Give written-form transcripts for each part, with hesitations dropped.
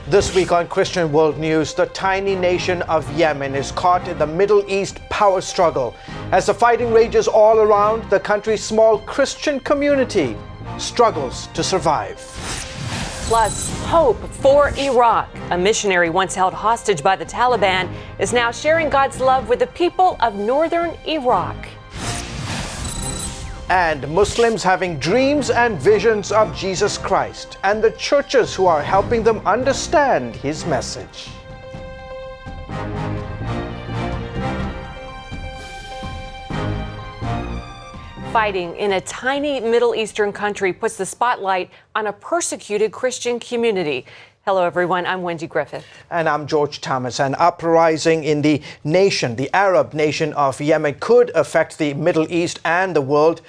This week on Christian World News, the tiny nation of Yemen is caught in the Middle East power struggle. As the fighting rages all around, the country's small Christian community struggles to survive. Plus, hope for Iraq. A missionary once held hostage by the Taliban is now sharing God's love with the people of northern Iraq. And Muslims having dreams and visions of Jesus Christ, and the churches who are helping them understand his message. Fighting in a tiny Middle Eastern country puts the spotlight on a persecuted Christian community. Hello, everyone. I'm Wendy Griffith. And I'm George Thomas. An uprising in the nation, the Arab nation of Yemen, could affect the Middle East and the world.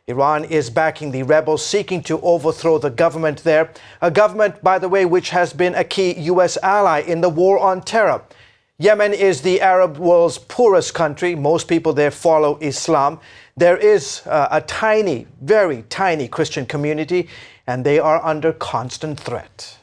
Iran is backing the rebels seeking to overthrow the government there. A government, by the way, which has been a key U.S. ally in the war on terror. Yemen is the Arab world's poorest country. Most people there follow Islam. There is a tiny, very tiny Christian community, and they are under constant threat.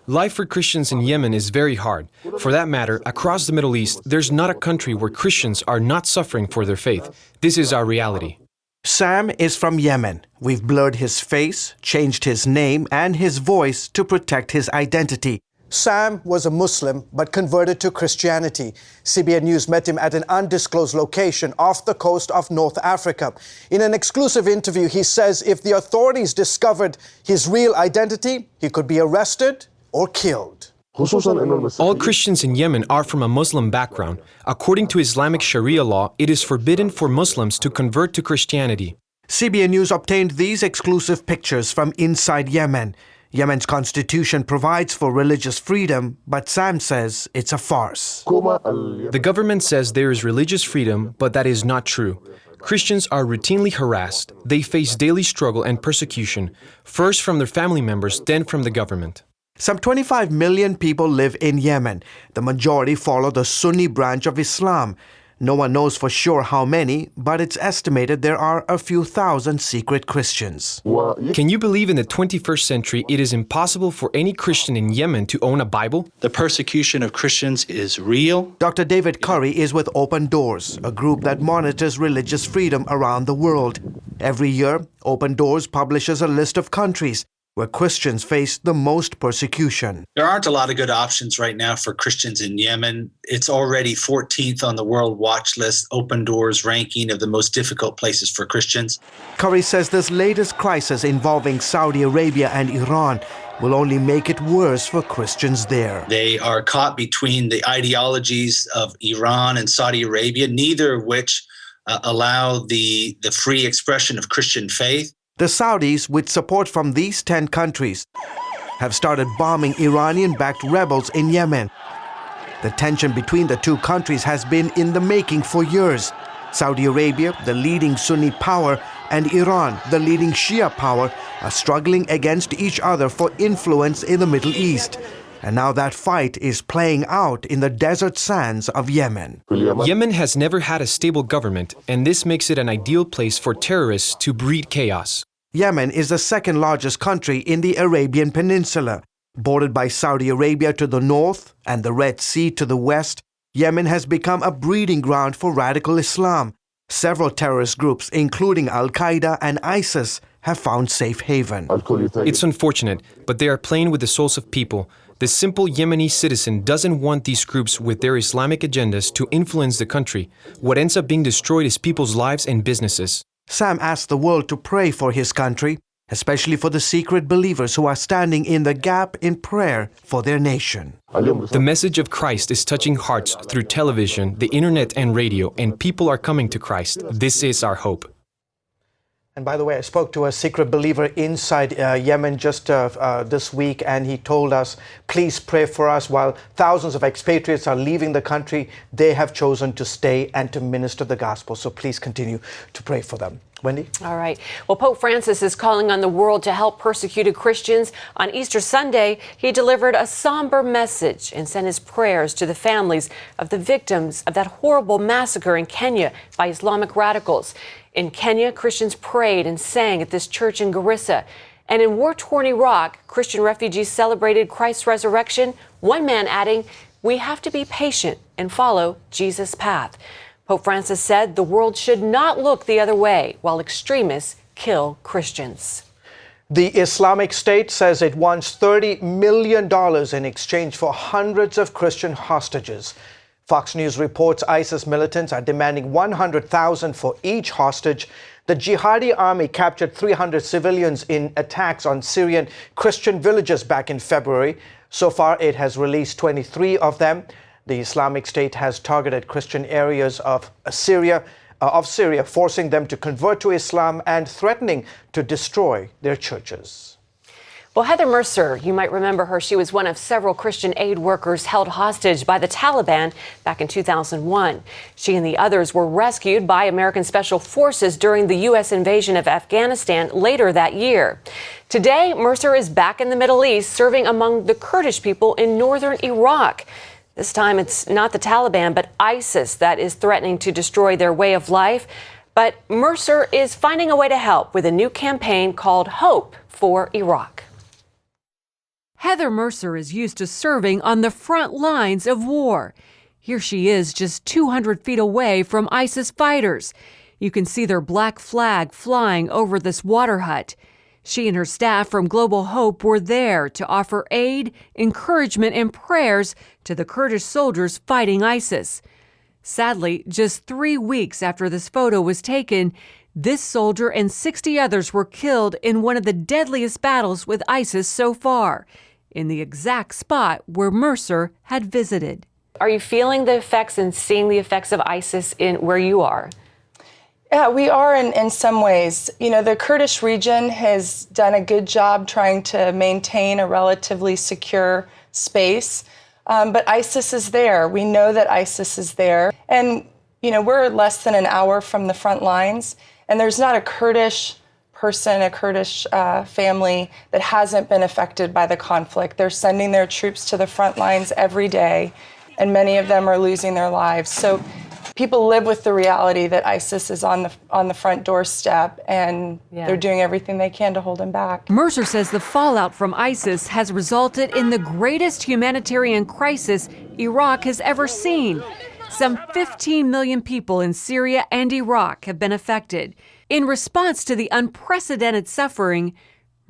Life for Christians in Yemen is very hard. For that matter, across the Middle East, there's not a country where Christians are not suffering for their faith. This is our reality. Sam is from Yemen. We've blurred his face, changed his name and his voice to protect his identity. Sam was a Muslim but converted to Christianity. CBN News met him at an undisclosed location off the coast of North Africa. In an exclusive interview, he says if the authorities discovered his real identity, he could be arrested or killed. All Christians in Yemen are from a Muslim background. According to Islamic Sharia law, it is forbidden for Muslims to convert to Christianity. CBN News obtained these exclusive pictures from inside Yemen. Yemen's constitution provides for religious freedom, but Sam says it's a farce. The government says there is religious freedom, but that is not true. Christians are routinely harassed. They face daily struggle and persecution, first from their family members, then from the government. Some 25 million people live in Yemen. The majority follow the Sunni branch of Islam. No one knows for sure how many, but it's estimated there are a few thousand secret Christians. Can you believe in the 21st century it is impossible for any Christian in Yemen to own a Bible? The persecution of Christians is real. Dr. David Curry is with Open Doors, a group that monitors religious freedom around the world. Every year, Open Doors publishes a list of countries where Christians face the most persecution. There aren't a lot of good options right now for Christians in Yemen. It's already 14th on the World Watch List, Open Doors ranking of the most difficult places for Christians. Curry says this latest crisis involving Saudi Arabia and Iran will only make it worse for Christians there. They are caught between the ideologies of Iran and Saudi Arabia, neither of which allow the free expression of Christian faith. The Saudis, with support from these 10 countries, have started bombing Iranian-backed rebels in Yemen. The tension between the two countries has been in the making for years. Saudi Arabia, the leading Sunni power, and Iran, the leading Shia power, are struggling against each other for influence in the Middle East. And now that fight is playing out in the desert sands of Yemen. Yemen has never had a stable government, and this makes it an ideal place for terrorists to breed chaos. Yemen is the second largest country in the Arabian Peninsula. Bordered by Saudi Arabia to the north and the Red Sea to the west, Yemen has become a breeding ground for radical Islam. Several terrorist groups, including Al-Qaeda and ISIS, have found safe haven. It's unfortunate, but they are playing with the souls of people. The simple Yemeni citizen doesn't want these groups with their Islamic agendas to influence the country. What ends up being destroyed is people's lives and businesses. Sam asked the world to pray for his country, especially for the secret believers who are standing in the gap in prayer for their nation. The message of Christ is touching hearts through television, the internet and radio, and people are coming to Christ. This is our hope. And by the way, I spoke to a secret believer inside Yemen just this week, and he told us, please pray for us. While thousands of expatriates are leaving the country, they have chosen to stay and to minister the gospel. So please continue to pray for them. Wendy? All right. Well, Pope Francis is calling on the world to help persecuted Christians. On Easter Sunday, he delivered a somber message and sent his prayers to the families of the victims of that horrible massacre in Kenya by Islamic radicals. In Kenya, Christians prayed and sang at this church in Garissa. And in war-torn Iraq, Christian refugees celebrated Christ's resurrection, one man adding, "We have to be patient and follow Jesus' path." Pope Francis said the world should not look the other way while extremists kill Christians. The Islamic State says it wants $30 million in exchange for hundreds of Christian hostages. Fox News reports ISIS militants are demanding $100,000 for each hostage. The jihadi army captured 300 civilians in attacks on Syrian Christian villages back in February. So far, it has released 23 of them. The Islamic State has targeted Christian areas of Syria, forcing them to convert to Islam and threatening to destroy their churches. Well, Heather Mercer, you might remember her. She was one of several Christian aid workers held hostage by the Taliban back in 2001. She and the others were rescued by American Special Forces during the U.S. invasion of Afghanistan later that year. Today, Mercer is back in the Middle East, serving among the Kurdish people in northern Iraq. This time, it's not the Taliban, but ISIS that is threatening to destroy their way of life. But Mercer is finding a way to help with a new campaign called Hope for Iraq. Heather Mercer is used to serving on the front lines of war. Here she is just 200 feet away from ISIS fighters. You can see their black flag flying over this water hut. She and her staff from Global Hope were there to offer aid, encouragement, and prayers to the Kurdish soldiers fighting ISIS. Sadly, just 3 weeks after this photo was taken, this soldier and 60 others were killed in one of the deadliest battles with ISIS so far, in the exact spot where Mercer had visited. Are you feeling the effects and seeing the effects of ISIS in where you are? Yeah, we are in some ways. You know, the Kurdish region has done a good job trying to maintain a relatively secure space, but ISIS is there. We know that ISIS is there. And, you know, we're less than an hour from the front lines, and there's not a Kurdish person, a Kurdish family that hasn't been affected by the conflict. They're sending their troops to the front lines every day, and many of them are losing their lives. So people live with the reality that ISIS is on the front doorstep, and they're doing everything they can to hold them back. Mercer says the fallout from ISIS has resulted in the greatest humanitarian crisis Iraq has ever seen. Some 15 million people in Syria and Iraq have been affected. In response to the unprecedented suffering,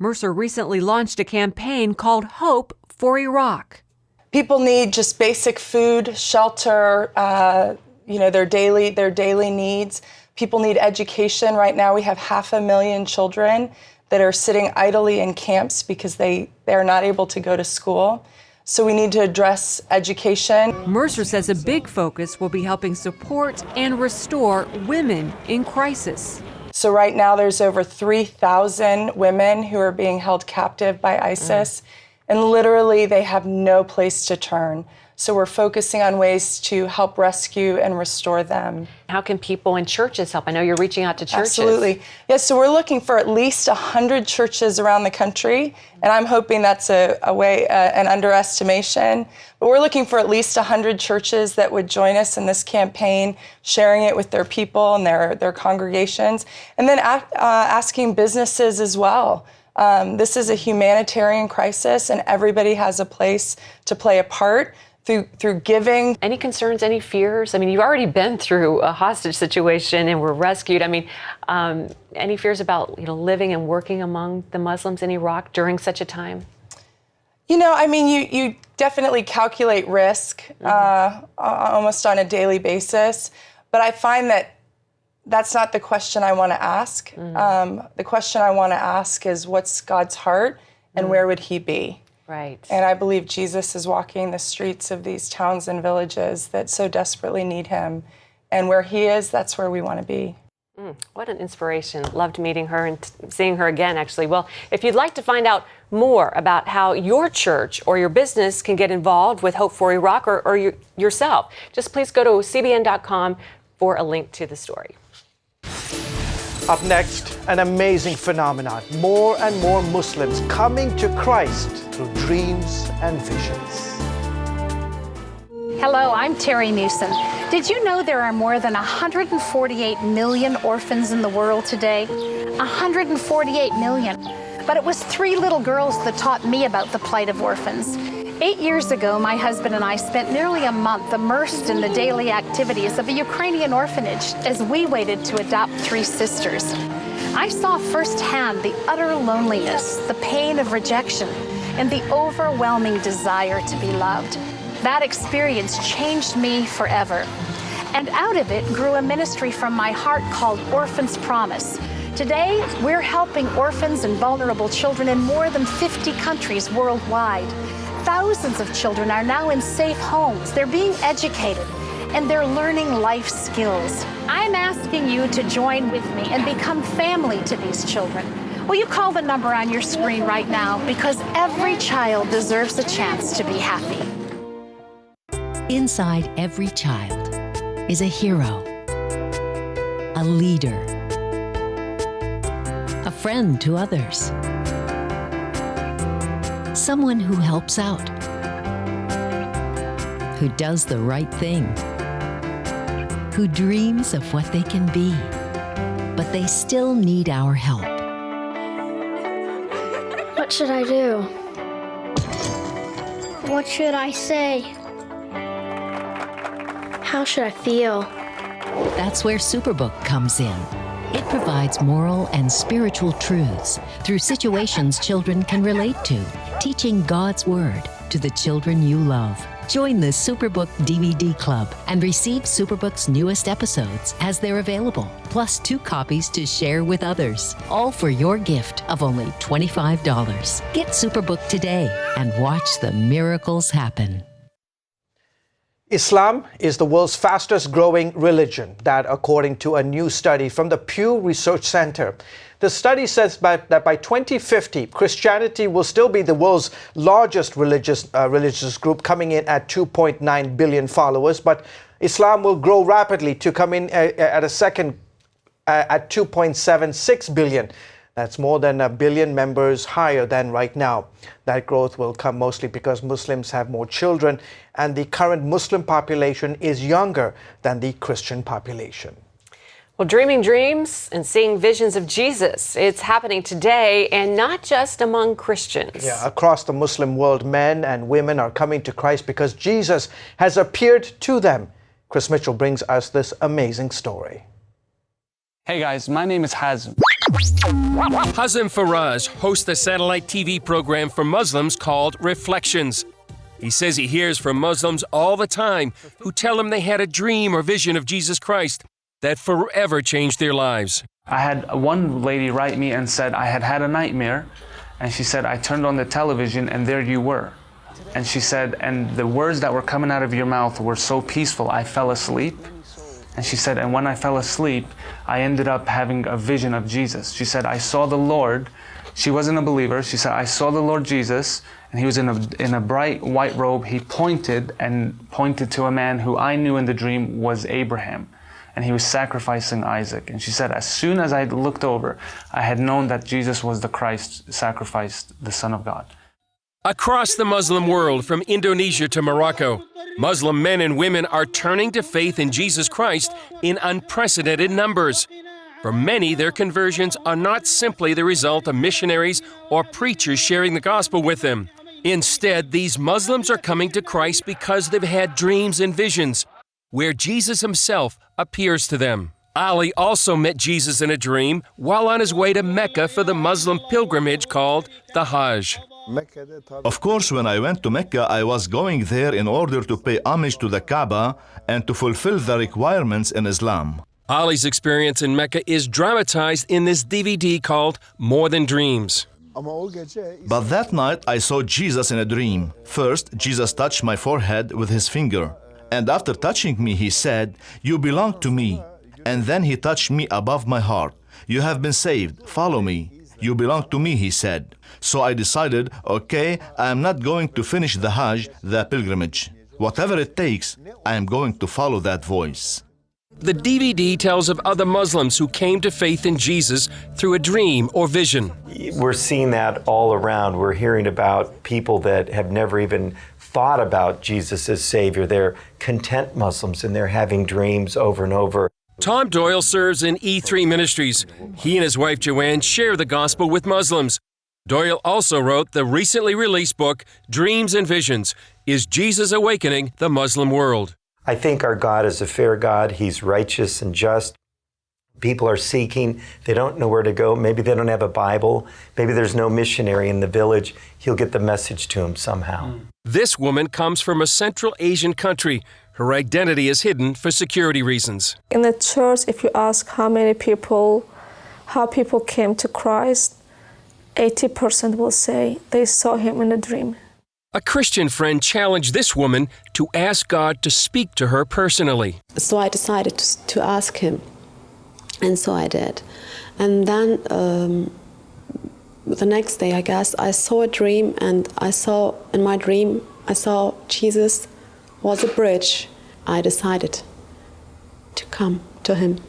Mercer recently launched a campaign called Hope for Iraq. People need just basic food, shelter, their daily needs. People need education. Right now we have 500,000 children that are sitting idly in camps because they are not able to go to school. So we need to address education. Mercer says a big focus will be helping support and restore women in crisis. So right now there's over 3,000 women who are being held captive by ISIS, and literally they have no place to turn. So we're focusing on ways to help rescue and restore them. How can people in churches help? I know you're reaching out to churches. Absolutely. Yes, so we're looking for at least 100 churches around the country, and I'm hoping that's an underestimation. But we're looking for at least 100 churches that would join us in this campaign, sharing it with their people and their congregations, and then asking businesses as well. This is a humanitarian crisis, and everybody has a place to play a part. Through giving. Any concerns, any fears? I mean, you've already been through a hostage situation and were rescued. I mean, any fears about, living and working among the Muslims in Iraq during such a time? You definitely calculate risk almost on a daily basis, but I find that that's not the question I want to ask. The question I want to ask is, what's God's heart and where would he be? Right. And I believe Jesus is walking the streets of these towns and villages that so desperately need him. And where he is, that's where we want to be. What an inspiration. Loved meeting her and seeing her again, actually. Well, if you'd like to find out more about how your church or your business can get involved with Hope for Iraq or yourself, just please go to cbn.com for a link to the story. Up next, an amazing phenomenon. More and more Muslims coming to Christ through dreams and visions. Hello, I'm Terry Newsom. Did you know there are more than 148 million orphans in the world today? 148 million. But it was 3 little girls that taught me about the plight of orphans. 8 years ago, my husband and I spent nearly a month immersed in the daily activities of a Ukrainian orphanage as we waited to adopt 3 sisters. I saw firsthand the utter loneliness, the pain of rejection, and the overwhelming desire to be loved. That experience changed me forever. And out of it grew a ministry from my heart called Orphans Promise. Today, we're helping orphans and vulnerable children in more than 50 countries worldwide. Thousands of children are now in safe homes. They're being educated, and they're learning life skills. I'm asking you to join with me and become family to these children. Will you call the number on your screen right now? Because every child deserves a chance to be happy. Inside every child is a hero, a leader, a friend to others, someone who helps out, who does the right thing, who dreams of what they can be, but they still need our help. What should I do? What should I say? How should I feel? That's where Superbook comes in. It provides moral and spiritual truths through situations children can relate to, teaching God's Word to the children you love. Join the Superbook DVD Club and receive Superbook's newest episodes as they're available, plus 2 copies to share with others, all for your gift of only $25. Get Superbook today and watch the miracles happen. Islam is the world's fastest growing religion, that according to a new study from the Pew Research Center. The study says that by 2050, Christianity will still be the world's largest religious group, coming in at 2.9 billion followers, but Islam will grow rapidly to come in at 2.76 billion. That's more than 1 billion members higher than right now. That growth will come mostly because Muslims have more children, and the current Muslim population is younger than the Christian population. Well, dreaming dreams and seeing visions of Jesus, it's happening today, and not just among Christians. Yeah, across the Muslim world, men and women are coming to Christ because Jesus has appeared to them. Chris Mitchell brings us this amazing story. Hey guys, my name is Hazm. Hazm Faraz hosts a satellite TV program for Muslims called Reflections. He says he hears from Muslims all the time who tell him they had a dream or vision of Jesus Christ that forever changed their lives. I had one lady write me and said I had had a nightmare, and she said I turned on the television and there you were. And she said, and the words that were coming out of your mouth were so peaceful, I fell asleep. And she said, and when I fell asleep, I ended up having a vision of Jesus. She said, I saw the Lord. She wasn't a believer. She said, I saw the Lord Jesus, and he was in a bright white robe. He pointed to a man who I knew in the dream was Abraham, and he was sacrificing Isaac. And she said, as soon as I looked over, I had known that Jesus was the Christ, sacrificed, the Son of God. Across the Muslim world, from Indonesia to Morocco, Muslim men and women are turning to faith in Jesus Christ in unprecedented numbers. For many, their conversions are not simply the result of missionaries or preachers sharing the gospel with them. Instead, these Muslims are coming to Christ because they've had dreams and visions where Jesus himself appears to them. Ali also met Jesus in a dream while on his way to Mecca for the Muslim pilgrimage called the Hajj. Of course, when I went to Mecca, I was going there in order to pay homage to the Kaaba and to fulfill the requirements in Islam. Ali's experience in Mecca is dramatized in this DVD called More Than Dreams. But that night, I saw Jesus in a dream. First, Jesus touched my forehead with his finger. And after touching me, he said, "You belong to me." And then he touched me above my heart. "You have been saved. Follow me." "You belong to me," he said. So I decided, okay, I am not going to finish the Hajj, the pilgrimage. Whatever it takes, I am going to follow that voice. The DVD tells of other Muslims who came to faith in Jesus through a dream or vision. We're seeing that all around. We're hearing about people that have never even thought about Jesus as Savior. They're content Muslims and they're having dreams over and over. Tom Doyle serves in E3 Ministries. He and his wife Joanne share the gospel with Muslims. Doyle also wrote the recently released book, Dreams and Visions: Is Jesus Awakening the Muslim World? I think our God is a fair God. He's righteous and just. People are seeking. They don't know where to go. Maybe they don't have a Bible. Maybe there's no missionary in the village. He'll get the message to them somehow. This woman comes from a Central Asian country. Her identity is hidden for security reasons. In the church, if you ask how people came to Christ, 80% will say they saw him in a dream. A Christian friend challenged this woman to ask God to speak to her personally. So I decided to ask him. And so I did. And then the next day, I guess, I saw a dream, and in my dream, I saw Jesus was a bridge. I decided to come to him.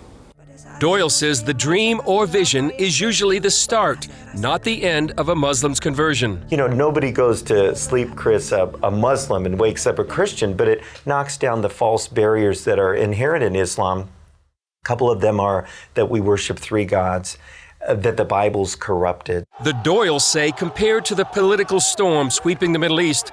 Doyle says the dream or vision is usually the start, not the end of a Muslim's conversion. You know, nobody goes to sleep, Chris, a Muslim and wakes up a Christian, but it knocks down the false barriers that are inherent in Islam. A couple of them are that we worship three gods, that the Bible's corrupted. The Doyles say compared to the political storm sweeping the Middle East,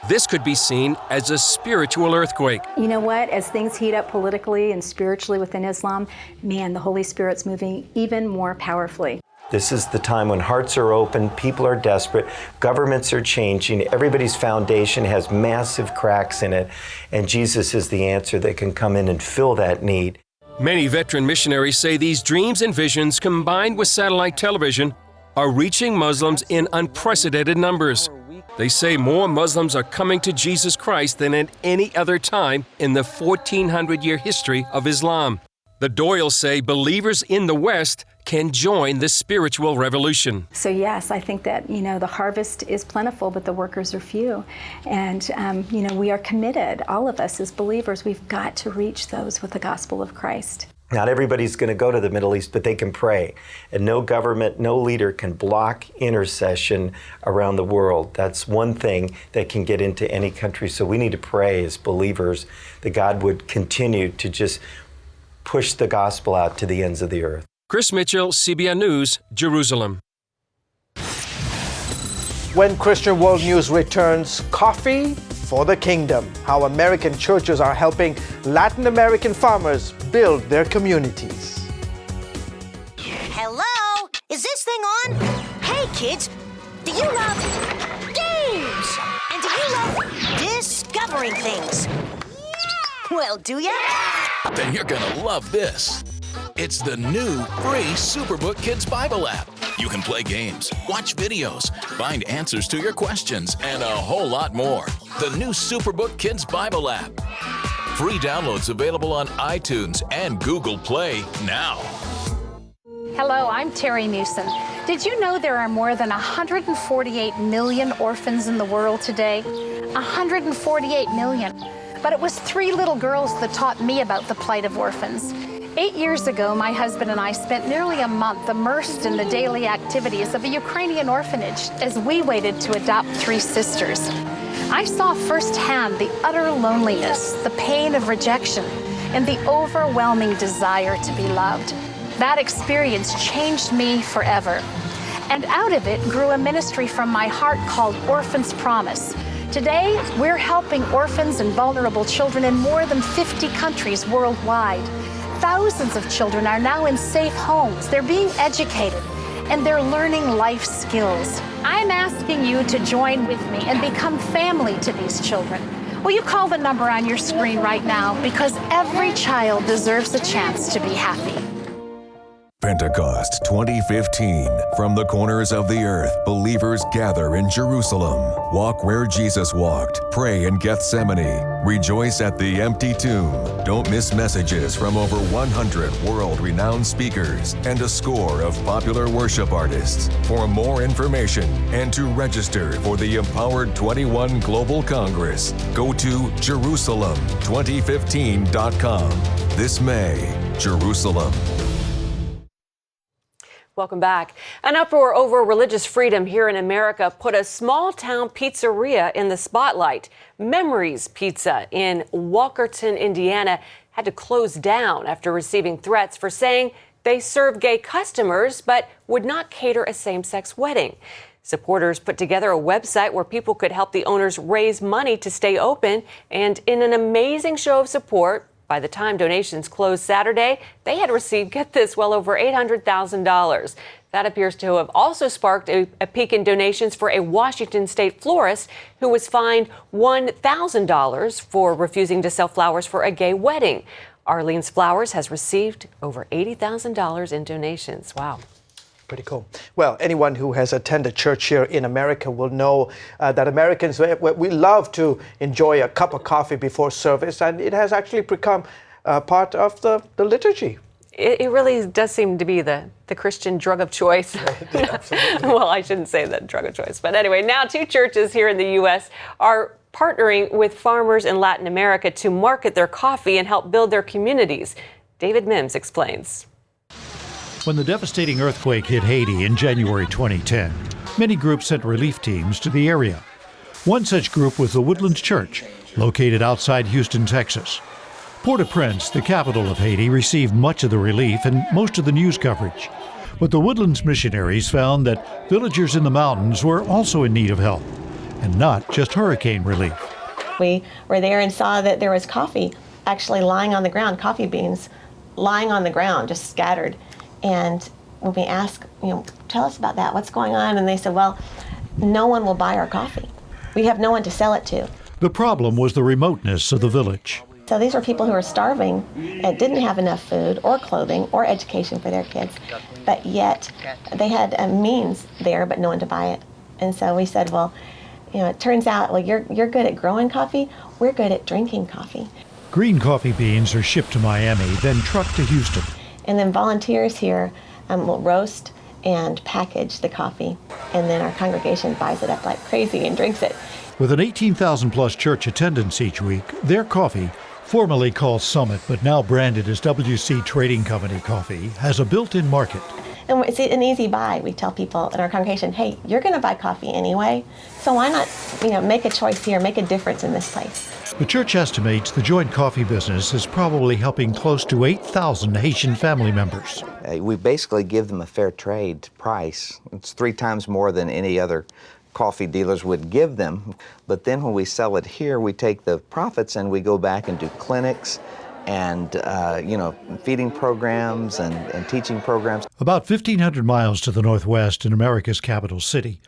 this could be seen as a spiritual earthquake. You know what? As things heat up politically and spiritually within Islam, man, the Holy Spirit's moving even more powerfully. This is the time when hearts are open, people are desperate, governments are changing, everybody's foundation has massive cracks in it, and Jesus is the answer that can come in and fill that need. Many veteran missionaries say these dreams and visions, combined with satellite television, are reaching Muslims in unprecedented numbers. They say more Muslims are coming to Jesus Christ than at any other time in the 1,400-year history of Islam. The Doyles say believers in the West can join the spiritual revolution. So yes, I think that, the harvest is plentiful, but the workers are few. And, we are committed, all of us as believers, we've got to reach those with the gospel of Christ. Not everybody's going to go to the Middle East, but they can pray. And no government, no leader can block intercession around the world. That's one thing that can get into any country. So we need to pray as believers that God would continue to just push the gospel out to the ends of the earth. Chris Mitchell, CBN News, Jerusalem. When Christian World News returns, coffee for the kingdom. How American churches are helping Latin American farmers build their communities. Hello? Is this thing on? Hey, kids, do you love games? And do you love discovering things? Well, do ya? Then you're gonna love this. It's the new free Superbook Kids Bible app. You can play games, watch videos, find answers to your questions, and a whole lot more. The new Superbook Kids Bible app. Free downloads available on iTunes and Google Play now. Hello, I'm Terry Mewson. Did you know there are more than 148 million orphans in the world today? 148 million. But it was 3 little girls that taught me about the plight of orphans. 8 years ago, my husband and I spent nearly a month immersed in the daily activities of a Ukrainian orphanage as we waited to adopt 3 sisters. I saw firsthand the utter loneliness, the pain of rejection, and the overwhelming desire to be loved. That experience changed me forever. And out of it grew a ministry from my heart called Orphans Promise. Today, we're helping orphans and vulnerable children in more than 50 countries worldwide. Thousands of children are now in safe homes. They're being educated, and they're learning life skills. I'm asking you to join with me and become family to these children. Will you call the number on your screen right now? Because every child deserves a chance to be happy. Pentecost 2015. From the corners of the earth, believers gather in Jerusalem. Walk where Jesus walked. Pray in Gethsemane. Rejoice at the empty tomb. Don't miss messages from over 100 world-renowned speakers and a score of popular worship artists. For more information and to register for the Empowered 21 Global Congress, go to Jerusalem2015.com. This May, Jerusalem. Welcome back. An uproar over religious freedom here in America put a small-town pizzeria in the spotlight. Memories Pizza in Walkerton, Indiana, had to close down after receiving threats for saying They serve gay customers, but would not cater a same-sex wedding. Supporters put together a website where people could help the owners raise money to stay open. And in an amazing show of support, by the time donations closed Saturday, they had received, get this, well over $800,000. That appears to have also sparked a peak in donations for a Washington state florist who was fined $1,000 for refusing to sell flowers for a gay wedding. Arlene's Flowers has received over $80,000 in donations. Wow. Pretty cool. Well, anyone who has attended church here in America will know that Americans, we love to enjoy a cup of coffee before service, and it has actually become part of the liturgy. It really does seem to be the Christian drug of choice. Well, I shouldn't say the drug of choice. But anyway, now 2 churches here in the U.S. are partnering with farmers in Latin America to market their coffee and help build their communities. David Mims explains. When the devastating earthquake hit Haiti in January 2010, many groups sent relief teams to the area. One such group was the Woodlands Church, located outside Houston, Texas. Port-au-Prince, the capital of Haiti, received much of the relief and most of the news coverage. But the Woodlands missionaries found that villagers in the mountains were also in need of help, and not just hurricane relief. We were there and saw that there was coffee actually lying on the ground, coffee beans lying on the ground, just scattered. And when we asked, tell us about that, what's going on? And they said, well, no one will buy our coffee. We have no one to sell it to. The problem was the remoteness of the village. So these were people who were starving and didn't have enough food or clothing or education for their kids, but yet they had a means there, but no one to buy it. And so we said, well, it turns out, well, you're good at growing coffee, we're good at drinking coffee. Green coffee beans are shipped to Miami, then trucked to Houston. And then volunteers here will roast and package the coffee, and then our congregation buys it up like crazy and drinks it. With an 18,000-plus church attendance each week, their coffee, formerly called Summit but now branded as WC Trading Company coffee, has a built-in market. And it's an easy buy. We tell people in our congregation, hey, you're going to buy coffee anyway, so why not make a choice here, make a difference in this place. The church estimates the joint coffee business is probably helping close to 8,000 Haitian family members. We basically give them a fair trade price. It's 3 times more than any other coffee dealers would give them. But then when we sell it here, we take the profits and we go back and do clinics and feeding programs and teaching programs. About 1,500 miles to the northwest in America's capital city,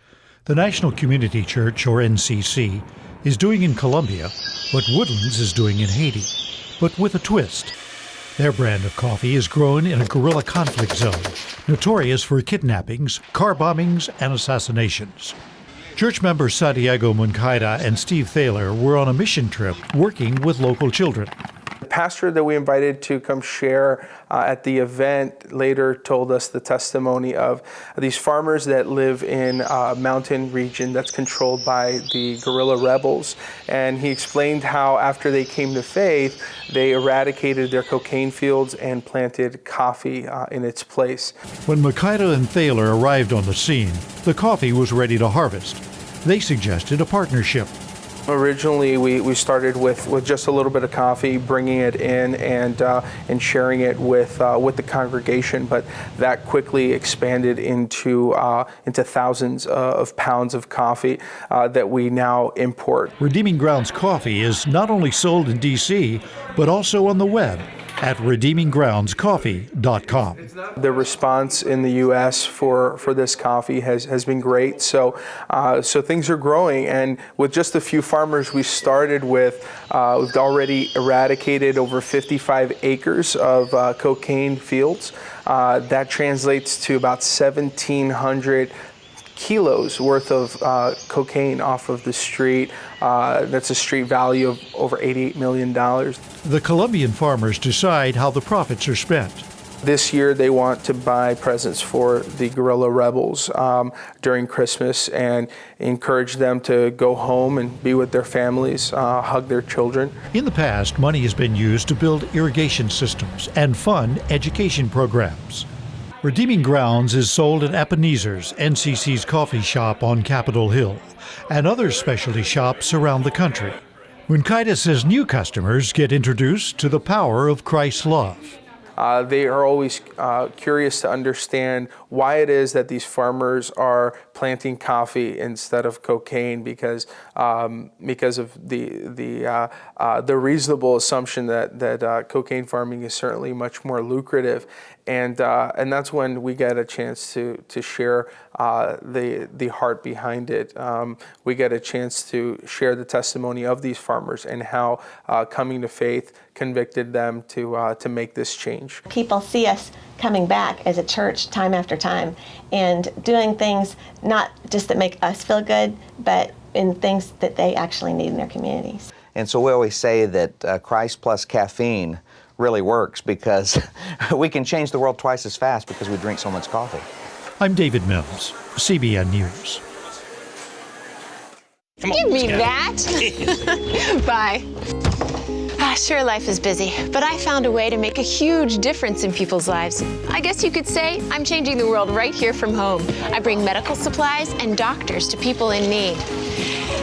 the National Community Church, or NCC, is doing in Colombia what Woodlands is doing in Haiti, but with a twist. Their brand of coffee is grown in a guerrilla conflict zone, notorious for kidnappings, car bombings, and assassinations. Church members Santiago Muncaida and Steve Thaler were on a mission trip working with local children. The pastor that we invited to come share at the event later told us the testimony of these farmers that live in a mountain region that's controlled by the guerrilla rebels. And he explained how after they came to faith, they eradicated their cocaine fields and planted coffee in its place. When Muncaida and Thaler arrived on the scene, the coffee was ready to harvest. They suggested a partnership. Originally, we started with just a little bit of coffee, bringing it in and sharing it with the congregation, but that quickly expanded into thousands of pounds of coffee that we now import. Redeeming Grounds coffee is not only sold in D.C., but also on the web at redeeminggroundscoffee.com. The response in the U.S. for this coffee has been great. So things are growing, and with just a few farmers we started with, we've already eradicated over 55 acres of cocaine fields. That translates to about 1,700 kilos worth of cocaine off of the street. That's a street value of over $88 million. The Colombian farmers decide how the profits are spent. This year they want to buy presents for the guerrilla rebels during Christmas and encourage them to go home and be with their families, hug their children. In the past, money has been used to build irrigation systems and fund education programs. Redeeming Grounds is sold at Ebenezer's, NCC's coffee shop on Capitol Hill, and other specialty shops around the country. Muncaida says new customers get introduced to the power of Christ's love. they are always curious to understand why it is that these farmers are planting coffee instead of cocaine, because of the reasonable assumption that cocaine farming is certainly much more lucrative, and that's when we get a chance to share the heart behind it. We get a chance to share the testimony of these farmers and how coming to faith convicted them to make this change. People see us coming back as a church time after time and doing things not just that make us feel good, but in things that they actually need in their communities. And so we always say that Christ plus caffeine really works, because we can change the world twice as fast because we drink so much coffee. I'm David Mims, CBN News. Give me that. Bye. Sure, life is busy, but I found a way to make a huge difference in people's lives. I guess you could say I'm changing the world right here from home. I bring medical supplies and doctors to people in need,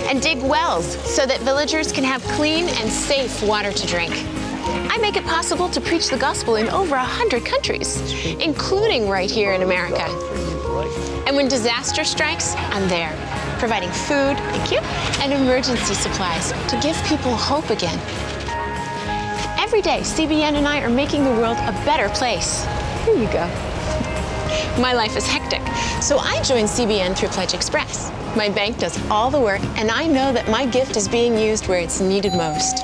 and dig wells so that villagers can have clean and safe water to drink. I make it possible to preach the gospel in over 100 countries, including right here in America. And when disaster strikes, I'm there, providing food, thank you, and emergency supplies to give people hope again. Every day, CBN and I are making the world a better place. Here you go. My life is hectic, so I joined CBN through Pledge Express. My bank does all the work, and I know that my gift is being used where it's needed most.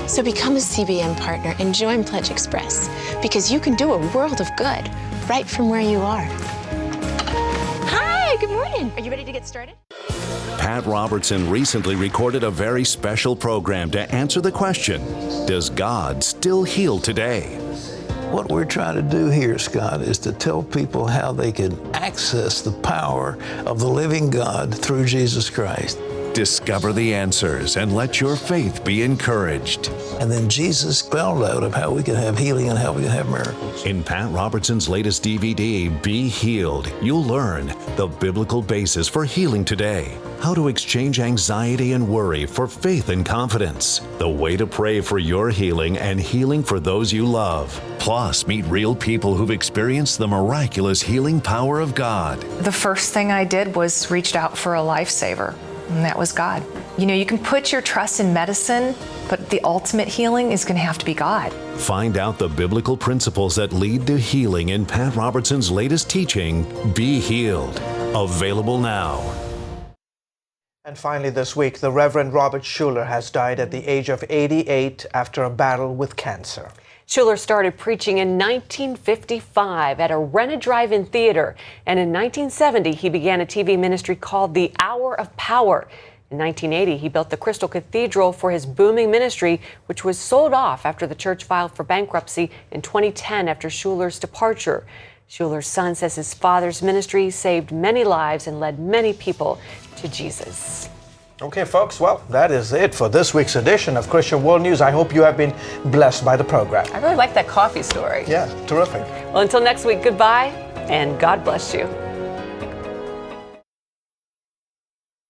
So become a CBN partner and join Pledge Express, because you can do a world of good right from where you are. Hi, good morning. Are you ready to get started? Pat Robertson recently recorded a very special program to answer the question, does God still heal today? What we're trying to do here, Scott, is to tell people how they can access the power of the living God through Jesus Christ. Discover the answers and let your faith be encouraged. And then Jesus spelled out of how we can have healing and how we can have miracles. In Pat Robertson's latest DVD, Be Healed, you'll learn the biblical basis for healing today, how to exchange anxiety and worry for faith and confidence, the way to pray for your healing and healing for those you love. Plus, meet real people who've experienced the miraculous healing power of God. The first thing I did was reached out for a lifesaver, and that was God. You know, you can put your trust in medicine, but the ultimate healing is going to have to be God. Find out the biblical principles that lead to healing in Pat Robertson's latest teaching, Be Healed. Available now. And finally this week, the Reverend Robert Schuller has died at the age of 88 after a battle with cancer. Schuller started preaching in 1955 at a rented drive-in theater, and in 1970 he began a TV ministry called The Hour of Power. In 1980, he built the Crystal Cathedral for his booming ministry, which was sold off after the church filed for bankruptcy in 2010 after Schuller's departure. Schuller's son says his father's ministry saved many lives and led many people to Jesus. Okay, folks, well, that is it for this week's edition of Christian World News. I hope you have been blessed by the program. I really like that coffee story. Yeah, terrific. Well, until next week, goodbye and God bless you.